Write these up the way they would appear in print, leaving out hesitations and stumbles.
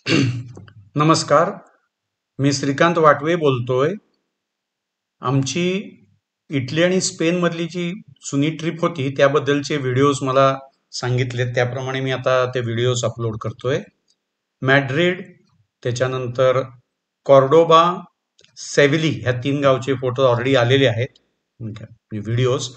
नमस्कार. मी श्रीकांत वाटवे बोलतोय. आमची इटली आणि स्पेन मधली जी जुनी ट्रिप होती त्याबद्दलचे व्हिडिओज मला सांगितले, त्याप्रमाणे मी आता ते व्हिडिओज अपलोड करतोय. मॅड्रिड, त्याच्यानंतर कॉर्डोबा, सेव्हिली ह्या 3 गावचे फोटो ऑलरेडी आलेले आहेत, व्हिडिओज.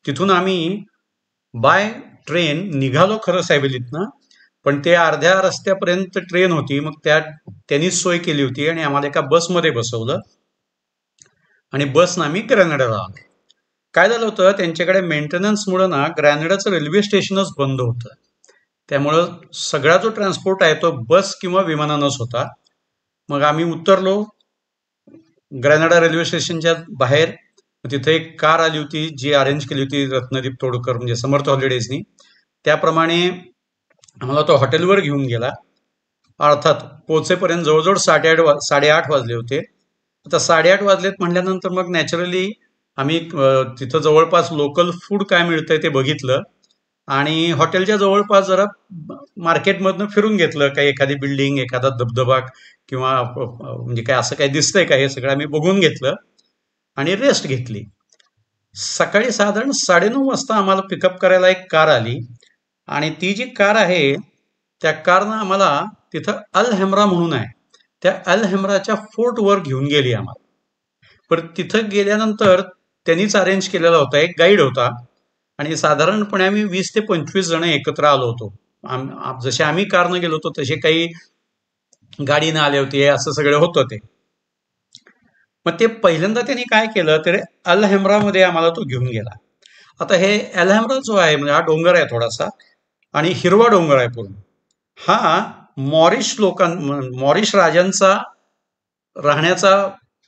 तिथून आम्ही बाय ट्रेन निघालो खरं सेव्हिलीतनं, पण ते अर्ध्या रस्त्यापर्यंत ट्रेन होती. मग त्यांनीच सोय केली होती आणि आम्हाला एका बसमध्ये बसवलं आणि बसनं आम्ही ग्रॅनडाला आलो. काय झालं होतं, त्यांच्याकडे मेंटेनन्समुळे ना ग्रॅनडाचं रेल्वे स्टेशनच बंद होतं. त्यामुळं सगळा जो ट्रान्सपोर्ट आहे तो बस किंवा विमानानंच होता. मग आम्ही उतरलो ग्रॅनडा रेल्वे स्टेशनच्या बाहेर. तिथे एक कार आली होती जी अरेंज केली होती रत्नदीप तोडकर, म्हणजे समर्थ हॉलिडेजनी. त्याप्रमाणे आम्हाला तो हॉटेलवर घेऊन गेला. अर्थात पोहोचेपर्यंत जवळजवळ 8:30 वाजले होते. आता 8:30 वाजलेत म्हटल्यानंतर मग नॅचरली आम्ही तिथं जवळपास लोकल फूड काय मिळतंय ते बघितलं आणि हॉटेलच्या जवळपास जरा मार्केटमधनं फिरून घेतलं. काही एखादी बिल्डिंग, एखादा धबधबा किंवा म्हणजे काय असं काही दिसतंय का हे सगळं आम्ही बघून घेतलं आणि रेस्ट घेतली. सकाळी साधारण 9:30 वाजता आम्हाला पिकअप करायला एक कार आली आणि ती जी कार आहे त्या कारनं आम्हाला तिथं अल हेम्रा म्हणून आहे, त्या अल हेम्राच्या फोर्टवर घेऊन गेली आम्हाला. पण तिथं गेल्यानंतर त्यांनीच अरेंज केलेला होता, एक गाईड होता आणि साधारणपणे आम्ही 20 ते 25 जण एकत्र आलो होतो. जसे आम्ही कारनं गेलो होतो तसे काही गाडीनं आले होते, असं सगळं होतं ते. मग ते पहिल्यांदा त्यांनी काय केलं तर अल हेम्रामध्ये आम्हाला तो घेऊन गेला. आता हे अल हेम्रा जो आहे म्हणजे हा डोंगर आहे थोडासा आणि हिरवा डोंगर आहे पूर्ण. हा मॉरिश राजांचा राहण्याचा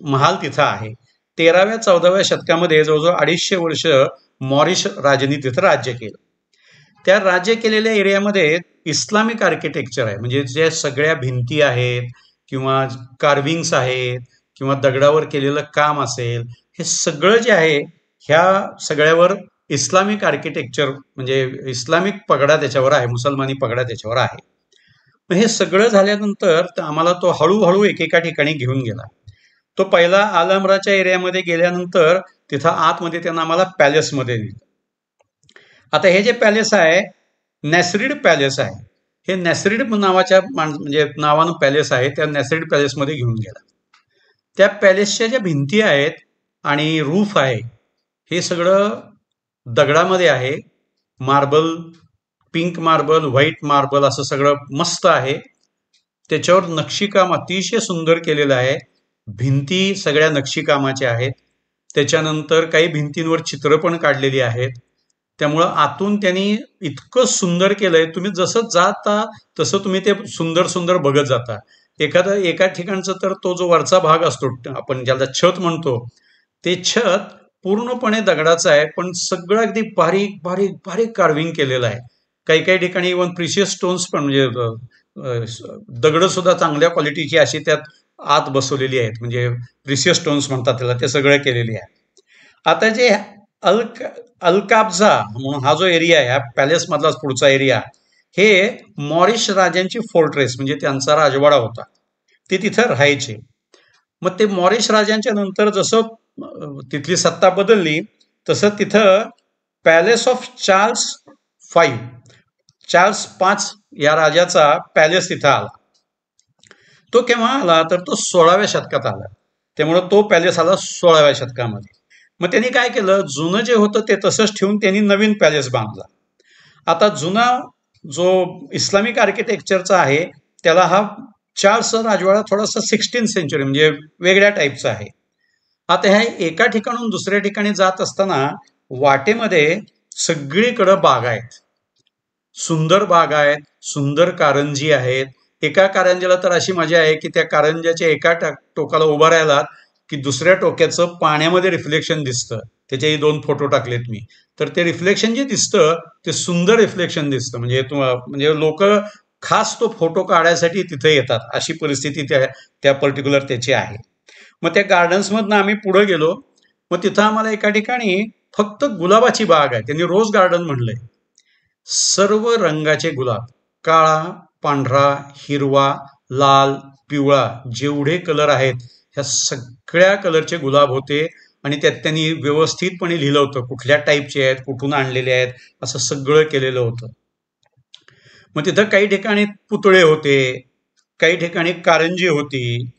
महाल तिथं आहे. 13व्या-14व्या शतकामध्ये जवळजवळ 250 वर्ष मॉरिश राजांनी तिथं राज्य केलं. त्या राज्य केलेल्या एरियामध्ये इस्लामिक आर्किटेक्चर आहे, म्हणजे जे सगळ्या भिंती आहेत किंवा कार्विंग्स आहेत किंवा दगडावर केलेलं काम असेल, हे सगळं जे आहे ह्या सगळ्यावर इस्लामिक आर्किटेक्चर म्हणजे इस्लामिक पगडा त्याच्यावर आहे, मुसलमानी पगडा त्याच्यावर आहे. मग हे सगळं झाल्यानंतर आम्हाला तो हळूहळू एकेका ठिकाणी घेऊन गेला. तो पहिला आलमराच्या एरियामध्ये गेल्यानंतर तिथं आतमध्ये त्यांना आम्हाला पॅलेसमध्ये नेलं. आता हे जे पॅलेस आहे नॅसरीड पॅलेस आहे. हे नॅसरीड नावाच्या म्हणजे नावानं पॅलेस आहे, त्या नॅसरीड पॅलेसमध्ये घेऊन गेला. त्या पॅलेसच्या ज्या भिंती आहेत आणि रूफ आहे हे सगळं दगडामध्ये आहे. Marble, pink marble, white marble असं सगळं मस्त आहे. त्याच्यावर नक्षीकाम अतिशय सुंदर केलेलं आहे. भिंती सगळ्या नक्षीकामाच्या आहेत. त्याच्यानंतर काही भिंतींवर चित्र पण काढलेली आहेत. त्यामुळं आतून त्यांनी इतकं सुंदर केलंय, तुम्ही जसं जाता तसं तुम्ही ते सुंदर सुंदर बघत जाता. एका ठिकाणचं तर तो जो वरचा भाग असतो आपण ज्याला छत म्हणतो, ते छत पूर्णपणे दगडाचं आहे, पण सगळं अगदी बारीक बारीक बारीक कार्विंग केलेलं आहे. काही काही ठिकाणी इव्हन प्रिशियस स्टोन्स पण म्हणजे दगड सुद्धा चांगल्या क्वालिटीची अशी त्यात आत बसवलेली आहेत, म्हणजे प्रिशियस स्टोन्स म्हणतात त्याला, ते सगळे केलेले आहे. आता जे अल अल्काब्झा म्हणून हा जो एरिया आहे, हा पॅलेस मधलाच पुढचा एरिया, हे मॉरिश राजांची फोर्ट्रेस म्हणजे त्यांचा राजवाडा होता, ते तिथं राहायचे. मग ते मॉरिश राजांच्या नंतर जसं तिथली सत्ता बदलली तसं तिथं पॅलेस ऑफ चार्ल्स 5 या राजाचा पॅलेस तिथं आला. तो केव्हा आला तर तो 16व्या शतकात आला. त्यामुळे तो पॅलेस आला 16व्या शतकामध्ये. मग त्यांनी काय केलं, जुनं जे होतं ते तसंच ठेवून त्यांनी नवीन पॅलेस बांधला. आता जुना जो इस्लामिक आर्किटेक्चरचा आहे त्याला हा चार्ल्सचा राजवाडा थोडासा 16th सेंचुरी म्हणजे वेगळ्या टाईपचा आहे. आता ह्या एका ठिकाणून दुसऱ्या ठिकाणी जात असताना वाटेमध्ये सगळीकडं बाग आहेत, सुंदर बाग आहेत, सुंदर कारंजी आहेत. एका कारंजीला तर अशी मजा आहे की त्या कारंजाच्या एका टोकाला उभा राहिलात की दुसऱ्या टोक्याचं पाण्यामध्ये रिफ्लेक्शन दिसतं. त्याचेही 2 फोटो टाकलेत मी. तर ते रिफ्लेक्शन जे दिसतं ते सुंदर रिफ्लेक्शन दिसतं, म्हणजे लोक खास तो फोटो काढायसाठी तिथे येतात, अशी परिस्थिती त्या पर्टिक्युलर त्याची आहे. मग त्या गार्डन्समधनं आम्ही पुढे गेलो. मग तिथं आम्हाला एका ठिकाणी फक्त गुलाबाची बाग आहे, त्यांनी रोज गार्डन म्हणलंय. सर्व रंगाचे गुलाब, काळा, पांढरा, हिरवा लाल, पिवळा जेवढे कलर आहेत ह्या सगळ्या कलरचे गुलाब होते आणि त्यात त्यांनी व्यवस्थितपणे लिहिलं होतं कुठल्या टाईपचे आहेत, कुठून आणलेले आहेत, असं सगळं केलेलं होतं. मग तिथं काही ठिकाणी पुतळे होते, काही ठिकाणी कारंजी होती,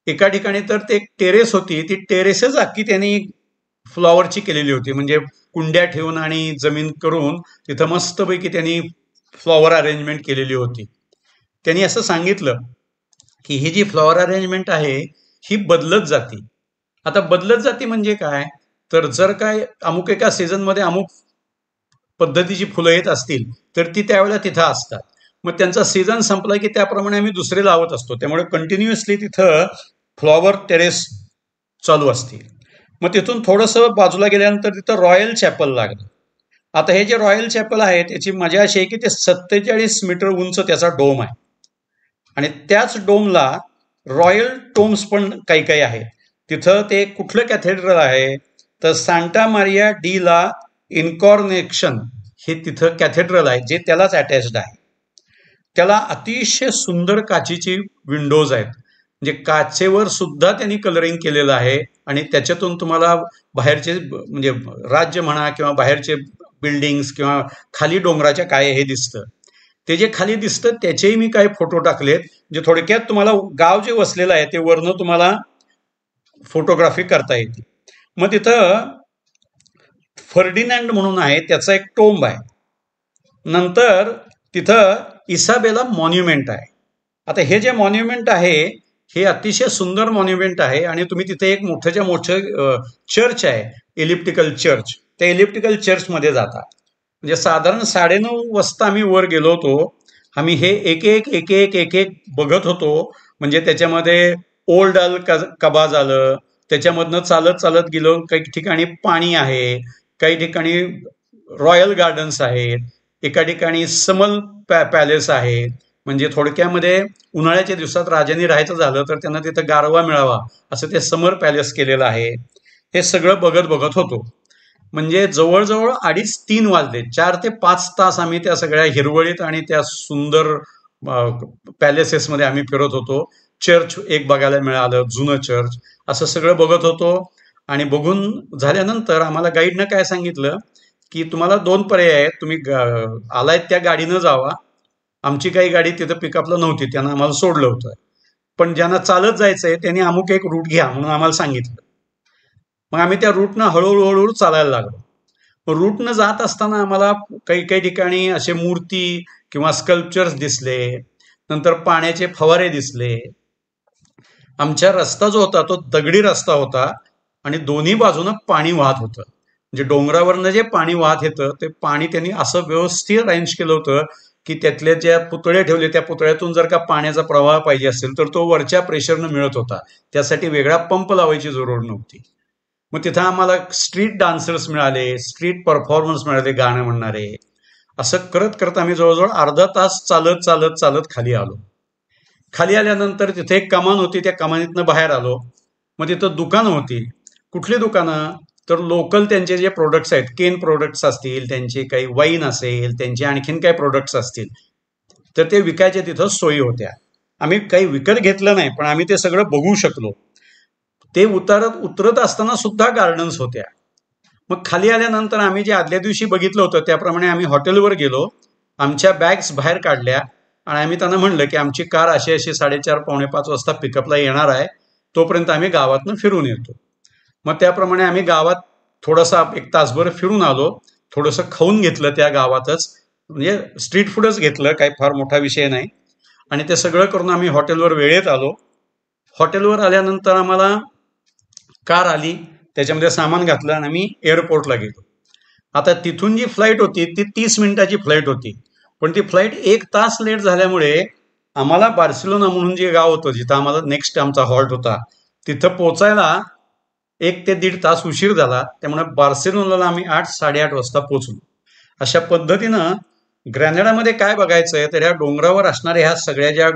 एका ठिकाणी तर ते टेरेस होती, ती टेरेसच अख्खी त्यांनी फ्लॉवरची केलेली होती. म्हणजे कुंड्या ठेवून आणि जमीन करून तिथं मस्तपैकी त्यांनी फ्लॉवर अरेंजमेंट केलेली होती. त्यांनी असं सांगितलं की ही जी फ्लॉवर अरेंजमेंट आहे ही बदलत जाते. आता बदलत जाते म्हणजे काय, तर जर काय अमुक एका सीझनमध्ये अमुक पद्धतीची फुलं येत असतील तर ती त्यावेळेला तिथं असतात. मग त्यांचा सीझन संपला की त्याप्रमाणे आम्ही दुसरे लावत असतो. त्यामुळे कंटिन्युअसली तिथं फ्लॉवर टेरेस चालू असते. मग तिथून थोडंसं बाजूला गेल्यानंतर तिथं रॉयल चॅपल लागलं. आता हे जे रॉयल चॅपल आहे त्याची मजा अशी आहे की ते 47 मीटर उंच त्याचा डोम आहे आणि त्याच डोमला रॉयल टोम्स पण काही काही आहेत. तिथं ते कुठलं कॅथेड्रल आहे तर सांता मारिया डी ला इन्कॉर्नेक्शन हे तिथं कॅथेड्रल आहे जे त्यालाच अटॅच्ड आहे. त्याला अतिशय सुंदर काचेची विंडोज आहेत. म्हणजे काचेवर सुद्धा त्यांनी कलरिंग केलेलं आहे आणि त्याच्यातून तुम्हाला बाहेरचे म्हणजे राज्य म्हणा किंवा बाहेरचे बिल्डिंग्स किंवा खाली डोंगराच्या काय हे दिसतं. ते जे खाली दिसतं त्याचेही मी काही फोटो टाकलेत. म्हणजे थोडक्यात तुम्हाला गाव जे वसलेलं आहे ते वरनं तुम्हाला फोटोग्राफी करता येते. मग तिथं फर्डिनँड म्हणून आहे त्याचा एक टोंब आहे. नंतर तिथं इसाबेला मॉन्युमेंट आहे. आता हे जे मॉन्युमेंट आहे हे अतिशय सुंदर मॉन्युमेंट आहे आणि तुम्ही तिथे एक मोठ्याच्या मोठं चर्च आहे, इलिप्टिकल चर्च. त्या इलिप्टिकल चर्चमध्ये जाता. म्हणजे साधारण 9:30 वाजता आम्ही वर गेलो होतो. आम्ही हे एक एक एक एक एक एक बघत होतो. म्हणजे त्याच्यामध्ये ओल्ड अल कबा झालं, त्याच्यामधनं चालत चालत गेलो. काही ठिकाणी पाणी आहे, काही ठिकाणी रॉयल गार्डन्स आहेत, एका ठिकाणी समल पॅलेस आहे. म्हणजे थोडक्यामध्ये उन्हाळ्याच्या दिवसात राजांनी राहायचं झालं तर त्यांना तिथं गारवा मिळावा असं ते समर पॅलेस केलेलं आहे. हे सगळं बघत बघत होतो. म्हणजे जवळजवळ 2:30-3 वाजले. 4 ते 5 तास आम्ही त्या सगळ्या हिरवळीत आणि त्या सुंदर पॅलेसेसमध्ये आम्ही फिरत होतो. चर्च एक बघायला मिळालं, जुनं चर्च, असं सगळं बघत होतो. आणि बघून झाल्यानंतर आम्हाला गाईडनं काय सांगितलं की तुम्हाला 2 पर्याय आहेत. तुम्ही आलायत त्या गाडीनं जावा. आमची काही गाडी तिथं पिकअपला नव्हती, त्यांना आम्हाला सोडलं होतं. पण ज्यांना चालत जायचंय त्यांनी अमुक एक रूट घ्या म्हणून आम्हाला सांगितलं. मग आम्ही त्या रूटनं हळूहळू हळूहळू चालायला लागलो. रूटनं जात असताना आम्हाला काही काही ठिकाणी असे मूर्ती किंवा स्कल्पचर्स दिसले, नंतर पाण्याचे फवारे दिसले. आमच्या रस्ता जो होता तो दगडी रस्ता होता आणि दोन्ही बाजूनं पाणी वाहत होतं. म्हणजे डोंगरावरनं जे पाणी वाहत येतं ते पाणी त्यांनी असं व्यवस्थित अरेंज केलं होतं की त्यातल्या ज्या पुतळे ठेवले त्या पुतळ्यातून जर का पाण्याचा प्रवाह पाहिजे असेल तर तो वरच्या प्रेशरनं मिळत होता. त्यासाठी वेगळा पंप लावायची जरूर नव्हती. मग तिथं आम्हाला स्ट्रीट डान्सर्स मिळाले, स्ट्रीट परफॉर्मन्स मिळाले गाणं म्हणणारे. असं करत करत आम्ही जवळजवळ अर्धा तास चालत चालत चालत खाली आलो. खाली आल्यानंतर तिथे एक कमान होती, त्या कमानीतनं बाहेर आलो. मग तिथं दुकानं होती. कुठली दुकानं तर लोकल त्यांचे जे प्रोडक्ट्स आहेत, केन प्रोडक्ट्स असतील, त्यांचे काही वाईन असेल, त्यांचे आणखीन काही प्रोडक्ट्स असतील तर ते विकायचे तिथं सोयी होत्या. आम्ही काही विकत घेतलं नाही पण आम्ही ते सगळं बघू शकलो. ते उतरत असताना सुद्धा गार्डन्स होत्या. मग खाली आल्यानंतर आम्ही जे आदल्या दिवशी बघितलं होतं त्याप्रमाणे आम्ही हॉटेलवर गेलो. आमच्या बॅग्स बाहेर काढल्या आणि आम्ही त्यांना म्हणलं की आमची कार अशी 4:30-5 वाजता पिकअपला येणार आहे, तोपर्यंत आम्ही गावातनं फिरून येतो. मग त्याप्रमाणे आम्ही गावात थोडासा 1 तासभर फिरून आलो. थोडंसं खाऊन घेतलं त्या गावातच, म्हणजे स्ट्रीट फूडच घेतलं, काही फार मोठा विषय नाही. आणि ते सगळं करून आम्ही हॉटेलवर वेळेत आलो. हॉटेलवर आल्यानंतर आम्हाला कार आली, त्याच्यामध्ये सामान घातलं आणि आम्ही एअरपोर्टला गेलो. आता तिथून जी फ्लाईट होती ती 30 मिनिटाची फ्लाईट होती. पण ती फ्लाईट 1 तास लेट झाल्यामुळे आम्हाला बार्सिलोना म्हणून जे गाव होतं जिथं आम्हाला नेक्स्ट आमचा हॉल्ट होता तिथं पोचायला 1 ते 1.5 तास उशीर झाला. त्यामुळे बार्सिलोनाला आम्ही 8-8:30 वाजता पोचलो. अशा पद्धतीनं ग्रॅनेडामध्ये काय बघायचंय तर ह्या डोंगरावर असणाऱ्या ह्या सगळ्या ज्या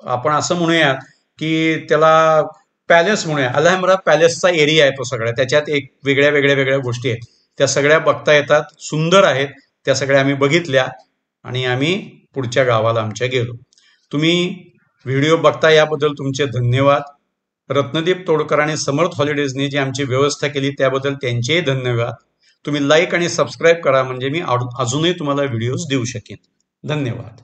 आपण असं म्हणूयात की त्याला पॅलेस म्हणूया, अल्हंब्रा पॅलेसचा एरिया आहे तो सगळ्या. त्याच्यात एक वेगळ्या वेगळ्या वेगळ्या गोष्टी आहेत, त्या सगळ्या बघता येतात, सुंदर आहेत. त्या सगळ्या आम्ही बघितल्या आणि आम्ही पुढच्या गावाला आमच्या गेलो. तुम्ही व्हिडिओ बघता याबद्दल तुमचे धन्यवाद. रत्नदीप तोडकर आणि समर्थ हॉलिडेजनी जी आमची व्यवस्था केली त्याबद्दल त्यांचेही धन्यवाद. तुम्ही लाईक आणि सबस्क्राईब करा म्हणजे मी अजूनही तुम्हाला व्हिडिओज देऊ शकेन. धन्यवाद.